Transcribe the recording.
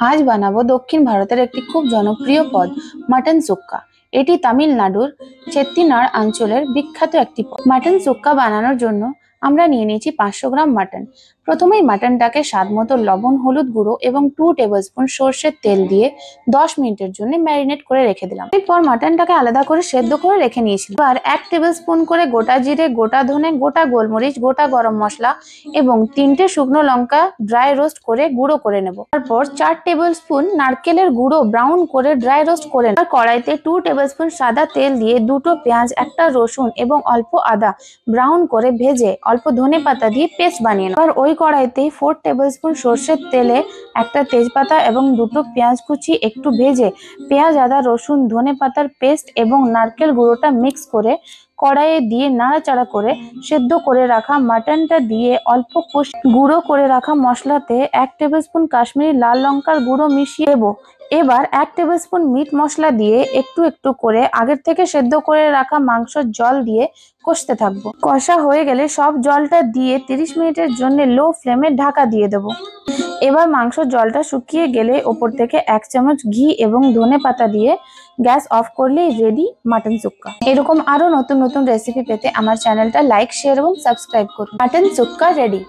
আজ বানাবো দক্ষিণ ভারতের একটি খুব জনপ্রিয় পদ মাটন সুক্কা। এটি তামিলনাড়ুর চেত্তিনাড় অঞ্চলের বিখ্যাত একটি পদ। মাটন সুক্কা বানানোর জন্য আমরা নিয়ে নিয়েছি 500 গ্রাম মাটন। প্রথমেই মাটনটাকে স্বাদ মতো লবণ, হলুদ গুঁড়ো এবং 2 টেবিলস্পুন সর্ষের তেল দিয়ে 10 মিনিটের জন্য ম্যারিনেট করে রেখে দিলাম। এরপর মাটনটাকে আলাদা করে সেদ্ধ করে রেখে নিয়েছিলাম। এবার 1 টেবিলস্পুন করে গোটা জিরে, গোটা ধনে, গোটা গোলমরিচ, গোটা গরম মশলা এবং 3টে শুকনো লঙ্কা ড্রাই রোস্ট করে গুঁড়ো করে নেব। তারপর 4 টেবিলস্পুন নারকেলের গুঁড়ো ব্রাউন করে ড্রাই রোস্ট করে নেব। কড়াইতে 2 টেবিলস্পুন সাদা তেল দিয়ে 2টো পেঁয়াজ, 1টা রসুন এবং অল্প আদা ব্রাউন করে ভেজে অল্প ধনেপাতা দিয়ে পেস্ট বানিয়ে নেব। আর ওই কড়াইতেই 4 টেবিলস্পুন সর্ষের তেলে 1টা তেজপাতা এবং 2টো পেঁয়াজ কুচি একটু ভেজে পেঁয়াজ, আদা, রসুন, ধনেপাতার পেস্ট এবং নারকেল গুঁড়োটা মিক্স করে কড়াইয়ে দিয়ে নাড়াচাড়া করে সেদ্ধ করে রাখা মাটনটা দিয়ে অল্প গুঁড়ো করে রাখা মশলাতে 1 টেবিলস্পুন কাশ্মীরি লাল লঙ্কার গুঁড়ো মিশিয়ে দেব। এবার 1 টেবিলস্পুন মিট মশলা দিয়ে একটু একটু করে আগের থেকে সেদ্ধ করে রাখা মাংসের জল দিয়ে কষতে থাকবো। কষা হয়ে গেলে সব জলটা দিয়ে 30 মিনিটের জন্য লো ফ্লেমে ঢাকা দিয়ে দেবো। এবার মাংসের জলটা শুকিয়ে গেলে ওপর থেকে 1 চামচ ঘি এবং ধনেপাতা দিয়ে গ্যাস অফ করলেই রেডি মাটন সুক্কা। এরকম আরো নতুন নতুন রেসিপি পেতে আমার চ্যানেলটা লাইক, শেয়ার এবং সাবস্ক্রাইব করুন। Mutton sukka ready.